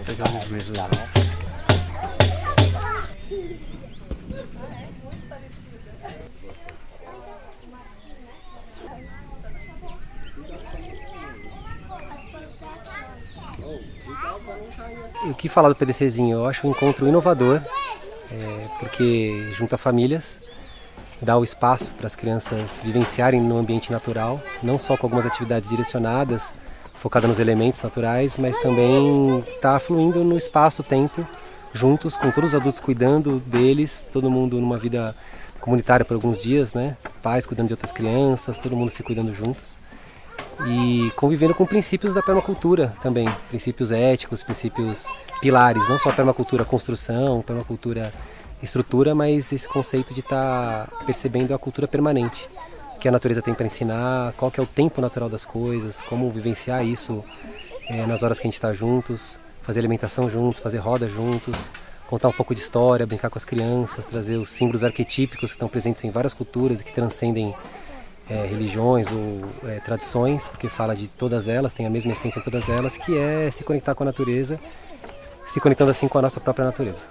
Pegamos mesmo lá. E o que falar do PDCzinho? Eu acho um encontro inovador, porque junta famílias, dá o espaço para as crianças vivenciarem no ambiente natural, não só com algumas atividades direcionadas, focadas nos elementos naturais, mas também está fluindo no espaço-tempo, juntos, com todos os adultos cuidando deles, todo mundo numa vida comunitária por alguns dias, né? Pais cuidando de outras crianças, todo mundo se cuidando juntos. E convivendo com princípios da permacultura também, princípios éticos, princípios pilares, não só a permacultura construção, permacultura estrutura, mas esse conceito de estar percebendo a cultura permanente, que a natureza tem para ensinar, qual que é o tempo natural das coisas, como vivenciar isso nas horas que a gente está juntos, fazer alimentação juntos, fazer roda juntos, contar um pouco de história, brincar com as crianças, trazer os símbolos arquetípicos que estão presentes em várias culturas e que transcendem religiões ou tradições, porque fala de todas elas, tem a mesma essência em todas elas, que é se conectar com a natureza, se conectando assim com a nossa própria natureza.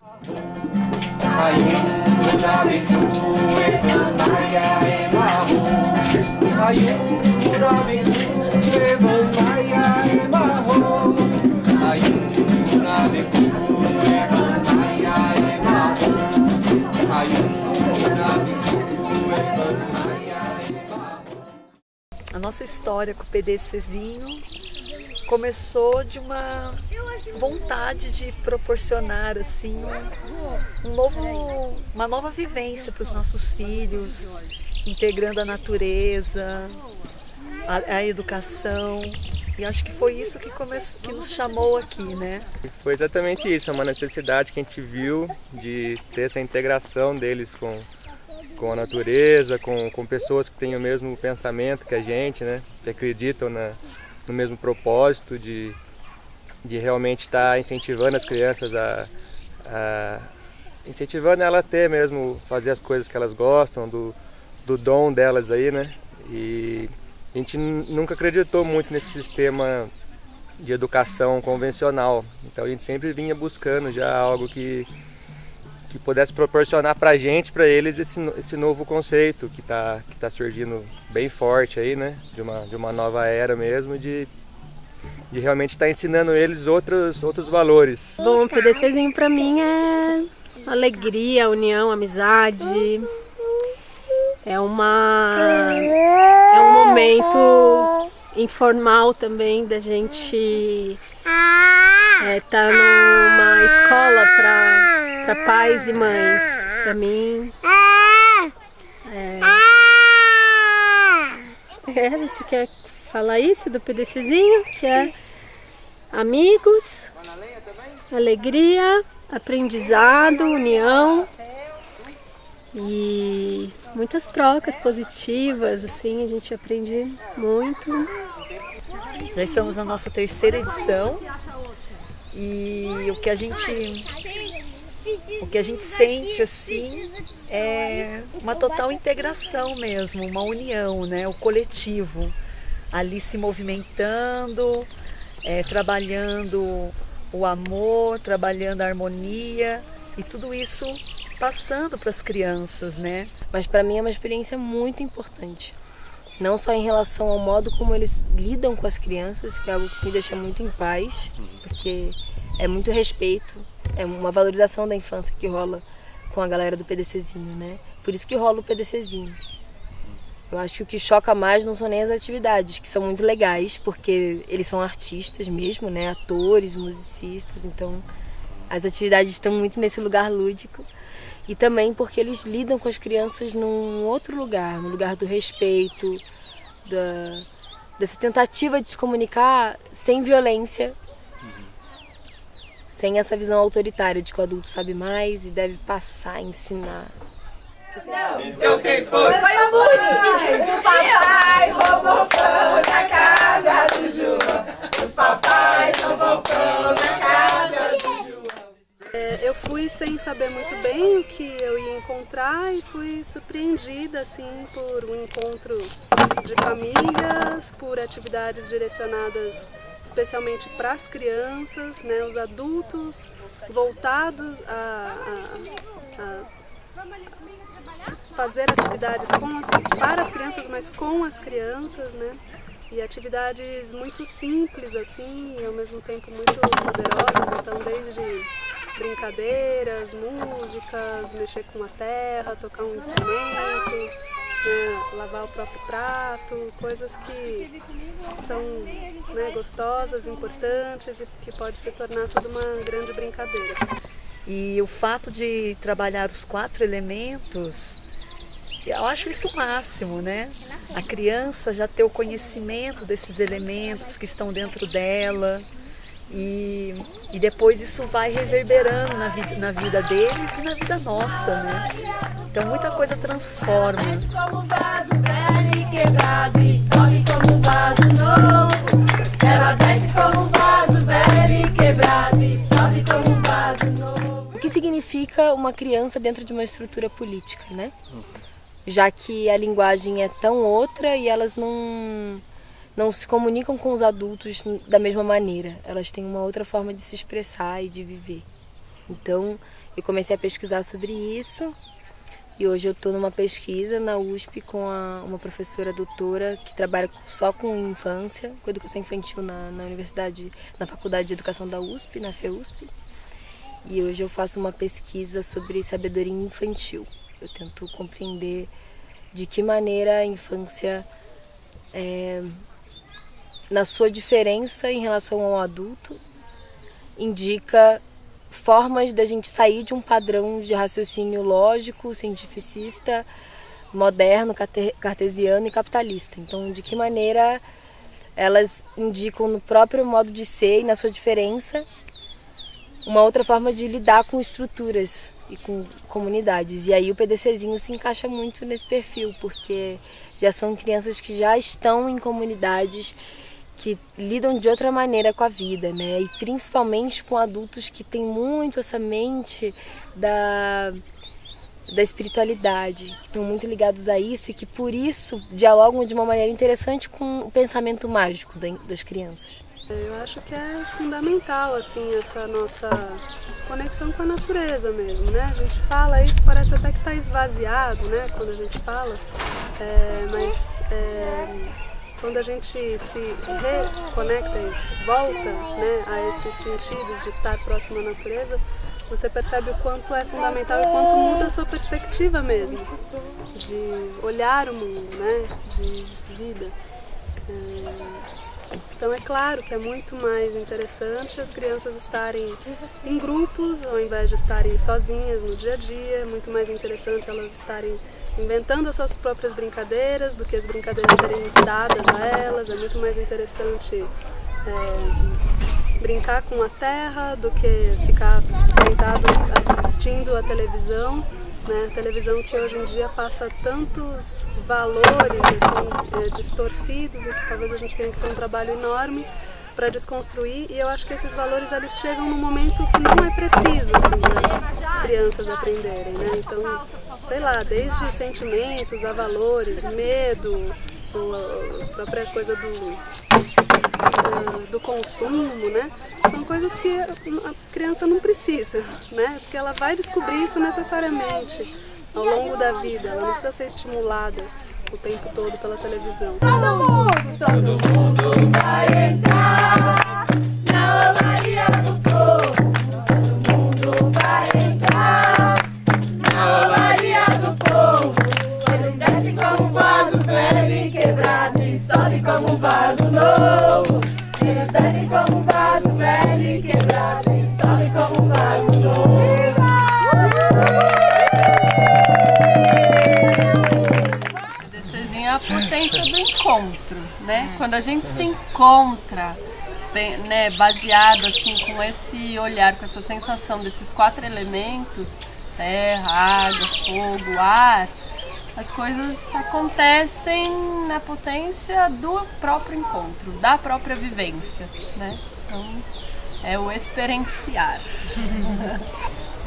A nossa história com o PDCzinho começou de uma vontade de proporcionar assim, uma nova vivência para os nossos filhos, integrando a natureza, a educação. E acho que foi isso que nos chamou aqui, né? Foi exatamente isso, é uma necessidade que a gente viu de ter essa integração deles com a natureza, com pessoas que têm o mesmo pensamento que a gente, né? Que acreditam no mesmo propósito de realmente estar incentivando as crianças incentivando ela a ter mesmo, fazer as coisas que elas gostam, do dom delas aí, né? E a gente nunca acreditou muito nesse sistema de educação convencional, então a gente sempre vinha buscando já algo que pudesse proporcionar pra gente, pra eles, esse novo conceito que tá surgindo bem forte aí, né? De uma nova era mesmo, de realmente estar ensinando eles outros valores. Bom, o PDCzinho pra mim é alegria, união, amizade. É um momento informal também da gente tá numa escola para pais e mães. Para mim você quer falar isso do PDCzinho? Que é amigos, alegria, aprendizado, união e muitas trocas positivas, assim, a gente aprende muito. Já estamos na nossa terceira edição e o que a gente sente assim é uma total integração mesmo, uma união, né? O coletivo ali se movimentando, trabalhando o amor, trabalhando a harmonia e tudo isso passando para as crianças, né? Mas para mim é uma experiência muito importante. Não só em relação ao modo como eles lidam com as crianças, que é algo que me deixa muito em paz, porque é muito respeito, é uma valorização da infância que rola com a galera do PDCzinho, né? Por isso que rola o PDCzinho. Eu acho que o que choca mais não são nem as atividades, que são muito legais, porque eles são artistas mesmo, né? Atores, musicistas, então as atividades estão muito nesse lugar lúdico. E também porque eles lidam com as crianças num outro lugar, no lugar do respeito, dessa tentativa de se comunicar sem violência, sem essa visão autoritária de que o adulto sabe mais e deve passar, ensinar. Então quem foi? Foi a mãe! O papai roubou pão na casa do João. Os papais roubou pão na casa do João. Eu fui sem saber muito bem o que eu ia encontrar e fui surpreendida assim por um encontro de famílias, por atividades direcionadas especialmente para as crianças, né? Os adultos voltados a fazer atividades para as crianças, mas com as crianças, né? E atividades muito simples assim, e ao mesmo tempo muito poderosas, então desde brincadeiras, músicas, mexer com a terra, tocar um instrumento, né? Lavar o próprio prato, coisas que são, né, gostosas, importantes e que pode se tornar tudo uma grande brincadeira. E o fato de trabalhar os 4 elementos, eu acho isso o máximo, né? A criança já ter o conhecimento desses elementos que estão dentro dela e depois isso vai reverberando na vida deles e na vida nossa, né? Então muita coisa transforma. Como um vaso velho e quebrado e sobe como um vaso novo. Ela desce como um vaso velho e quebrado e sobe como um vaso novo. O que significa uma criança dentro de uma estrutura política, né? Já que a linguagem é tão outra e elas não se comunicam com os adultos da mesma maneira. Elas têm uma outra forma de se expressar e de viver. Então, eu comecei a pesquisar sobre isso e hoje eu estou numa pesquisa na USP com uma professora doutora que trabalha só com infância, com educação infantil na universidade, na Faculdade de Educação da USP, na FEUSP. E hoje eu faço uma pesquisa sobre sabedoria infantil. Eu tento compreender de que maneira a infância, na sua diferença em relação ao adulto, indica formas da gente sair de um padrão de raciocínio lógico, cientificista, moderno, cartesiano e capitalista. Então, de que maneira elas indicam no próprio modo de ser e na sua diferença uma outra forma de lidar com estruturas e com comunidades. E aí o PDCzinho se encaixa muito nesse perfil, porque já são crianças que já estão em comunidades que lidam de outra maneira com a vida, né? E principalmente com adultos que têm muito essa mente da espiritualidade, que estão muito ligados a isso e que por isso dialogam de uma maneira interessante com o pensamento mágico das crianças. Eu acho que é fundamental, assim, essa nossa conexão com a natureza mesmo, né? A gente fala isso, parece até que está esvaziado, né? Quando a gente fala, mas quando a gente se reconecta e volta, né, a esses sentidos de estar próximo à natureza, você percebe o quanto é fundamental e quanto muda a sua perspectiva mesmo, de olhar o mundo, né? De vida. Então é claro que é muito mais interessante as crianças estarem em grupos ao invés de estarem sozinhas no dia a dia. É muito mais interessante elas estarem inventando as suas próprias brincadeiras do que as brincadeiras serem dadas a elas. É muito mais interessante brincar com a terra do que ficar sentado assistindo a televisão. Né? A televisão que hoje em dia passa tantos valores assim, distorcidos e que talvez a gente tenha que ter um trabalho enorme para desconstruir, e eu acho que esses valores eles chegam num momento que não é preciso assim, as crianças aprenderem, né? Então, sei lá, desde sentimentos a valores, medo, a própria coisa do consumo, né? São coisas que a criança não precisa, né? Porque ela vai descobrir isso necessariamente ao longo da vida. Ela não precisa ser estimulada o tempo todo pela televisão. Todo mundo vai entrar na olaria do povo. Todo mundo vai entrar na olaria do povo. Eles descem como um vaso velho e quebrado e sobe como um vaso novo. Eles descem como um vaso velho e quebrado e sobe como um vaso novo. É a potência do encontro, né? Quando a gente se encontra, né, baseado assim com esse olhar, com essa sensação desses 4 elementos, terra, água, fogo, ar, as coisas acontecem na potência do próprio encontro, da própria vivência, né? Então, é o experienciar.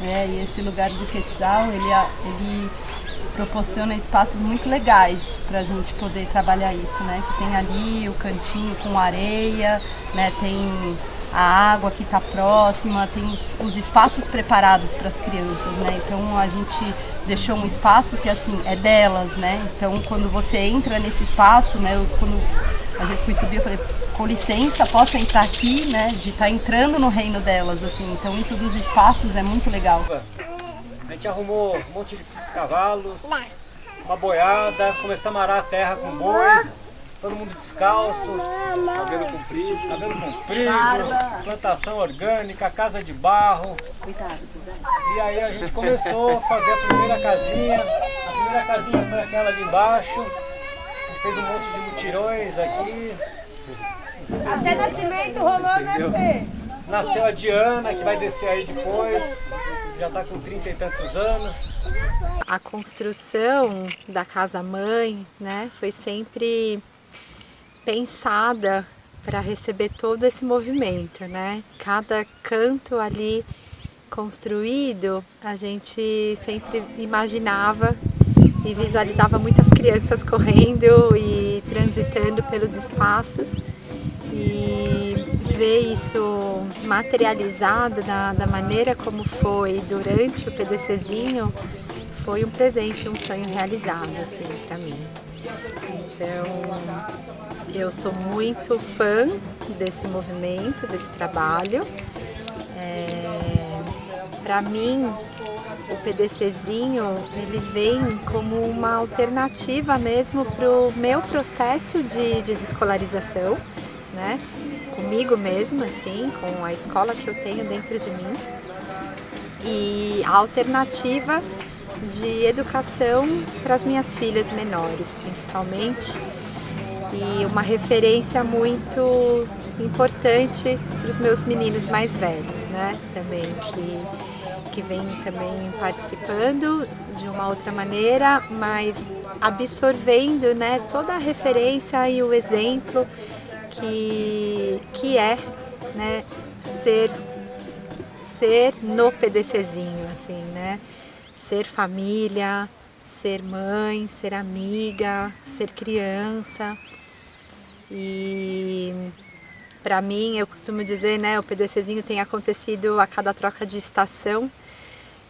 E esse lugar do Quetzal, ele proporciona espaços muito legais para a gente poder trabalhar isso, né? Que tem ali o cantinho com areia, né? Tem a água que está próxima, tem os espaços preparados para as crianças, né? Então a gente deixou um espaço que assim é delas, né? Então quando você entra nesse espaço, né? Quando a gente foi subir, eu falei, com licença, posso entrar aqui, né? De estar entrando no reino delas, assim. Então isso dos espaços é muito legal. A gente arrumou um monte de cavalos, uma boiada, começamos a arar a terra com boi, todo mundo descalço, cabelo comprido, plantação orgânica, casa de barro. E aí a gente começou a fazer a primeira casinha foi aquela ali embaixo, a gente fez um monte de mutirões aqui. Até nascimento rolou, né, Fê? Nasceu a Diana, que vai descer aí depois, já está com 30 e tantos anos. A construção da casa-mãe, né, foi sempre pensada para receber todo esse movimento, né? Cada canto ali construído, a gente sempre imaginava e visualizava muitas crianças correndo e transitando pelos espaços. E ver isso materializado da maneira como foi durante o PDCzinho foi um presente, um sonho realizado assim, para mim. Então, eu sou muito fã desse movimento, desse trabalho. Para mim, o PDCzinho ele vem como uma alternativa mesmo para o meu processo de desescolarização, né? Comigo mesma, assim, com a escola que eu tenho dentro de mim, e a alternativa de educação para as minhas filhas menores, principalmente, e uma referência muito importante para os meus meninos mais velhos, né? Também que vem também participando de uma outra maneira, mas absorvendo, né, toda a referência e o exemplo que é, né, ser no PDCzinho, assim, né? Ser família, ser mãe, ser amiga, ser criança. E para mim, eu costumo dizer, né, o PDCzinho tem acontecido a cada troca de estação.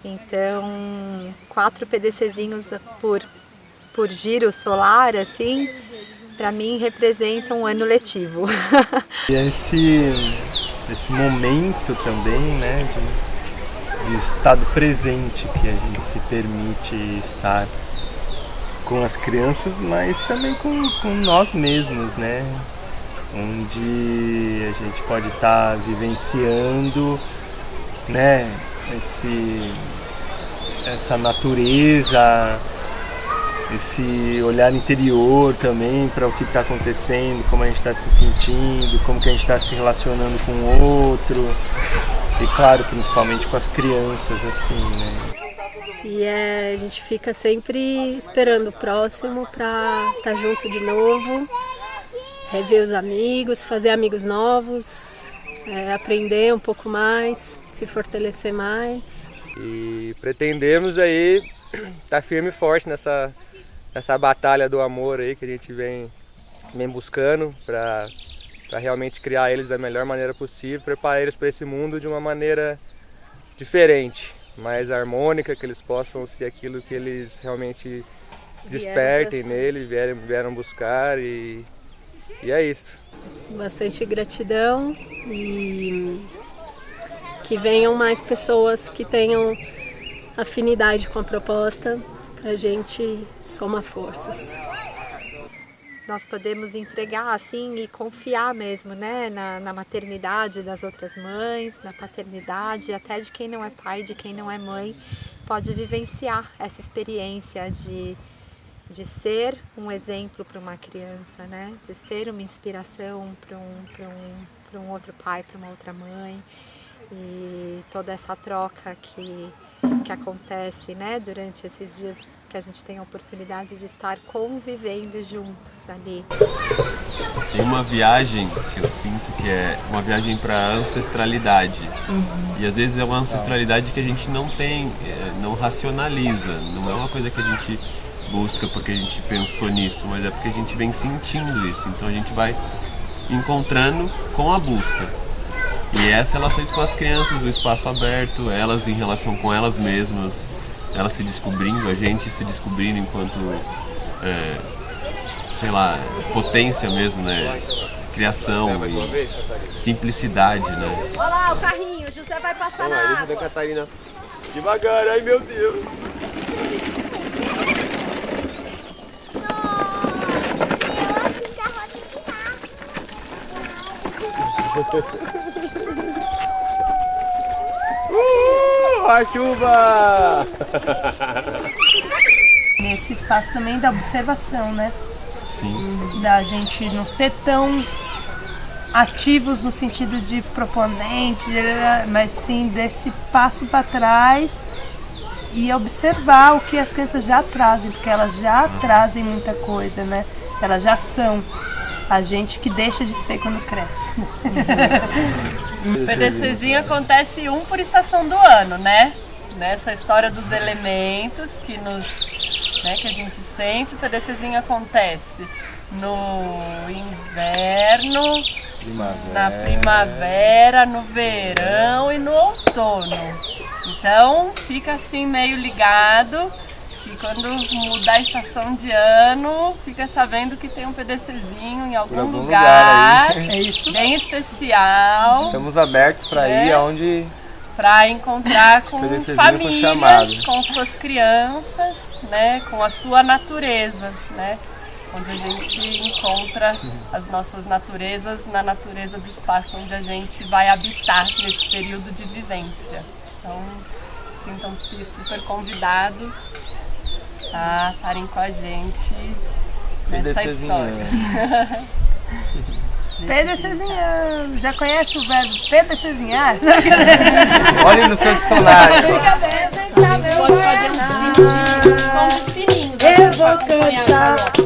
Então, 4 PDCzinhos por giro solar, assim, para mim representa um ano letivo. E esse momento também, né, de estado presente que a gente se permite estar com as crianças, mas também com nós mesmos, né, onde a gente pode estar vivenciando, né, essa natureza, esse olhar interior também para o que está acontecendo, como a gente está se sentindo, como que a gente está se relacionando com o outro, e claro, principalmente com as crianças, assim, né? E a gente fica sempre esperando o próximo para estar junto de novo, rever os amigos, fazer amigos novos, aprender um pouco mais, se fortalecer mais. E pretendemos aí estar firme e forte nessa batalha do amor aí que a gente vem buscando para realmente criar eles da melhor maneira possível, preparar eles para esse mundo de uma maneira diferente, mais harmônica, que eles possam ser aquilo que eles realmente despertem nele, vieram buscar, e é isso. Bastante gratidão e que venham mais pessoas que tenham afinidade com a proposta para a gente somar forças. Nós podemos entregar assim e confiar mesmo, né, na maternidade das outras mães, na paternidade, até de quem não é pai, de quem não é mãe, pode vivenciar essa experiência de ser um exemplo para uma criança, né, de ser uma inspiração para um outro pai, para uma outra mãe, e toda essa troca que que acontece, né, durante esses dias que a gente tem a oportunidade de estar convivendo juntos ali. Tem uma viagem que eu sinto que é uma viagem para ancestralidade. E às vezes é uma ancestralidade que a gente não tem, não racionaliza, não é uma coisa que a gente busca porque a gente pensou nisso, mas é porque a gente vem sentindo isso. Então a gente vai encontrando com a busca. E essas relações com as crianças, o espaço aberto, elas em relação com elas mesmas, elas se descobrindo, a gente se descobrindo enquanto, sei lá, potência mesmo, né? Criação e simplicidade, né? Olha lá o carrinho, o José vai passar na água. Da Catarina. Devagar, ai meu Deus. A chuva! Nesse espaço também da observação, né? Sim. Da gente não ser tão ativos no sentido de proponente, mas sim desse passo para trás e observar o que as crianças já trazem, porque elas já trazem muita coisa, né? Elas já são a gente que deixa de ser quando cresce. O PDCzinho acontece um por estação do ano, né? Nessa história dos elementos que que a gente sente, o PDCzinho acontece no inverno, na primavera, no verão e no outono. Então fica assim meio ligado que quando mudar a estação de ano, fica sabendo que tem um PDCzinho em algum lugar bem especial. Estamos abertos para ir aonde... Para encontrar com famílias, com suas crianças, né, com a sua natureza, né, onde a gente encontra as nossas naturezas na natureza do espaço onde a gente vai habitar nesse período de vivência. Então, sintam-se super convidados a estarem com a gente nessa história. PDCzinhar, já conhece o verbo PDCzinhar? Olhe no seu dicionário. Pode fazer um som de sininhos. Eu vou cantar.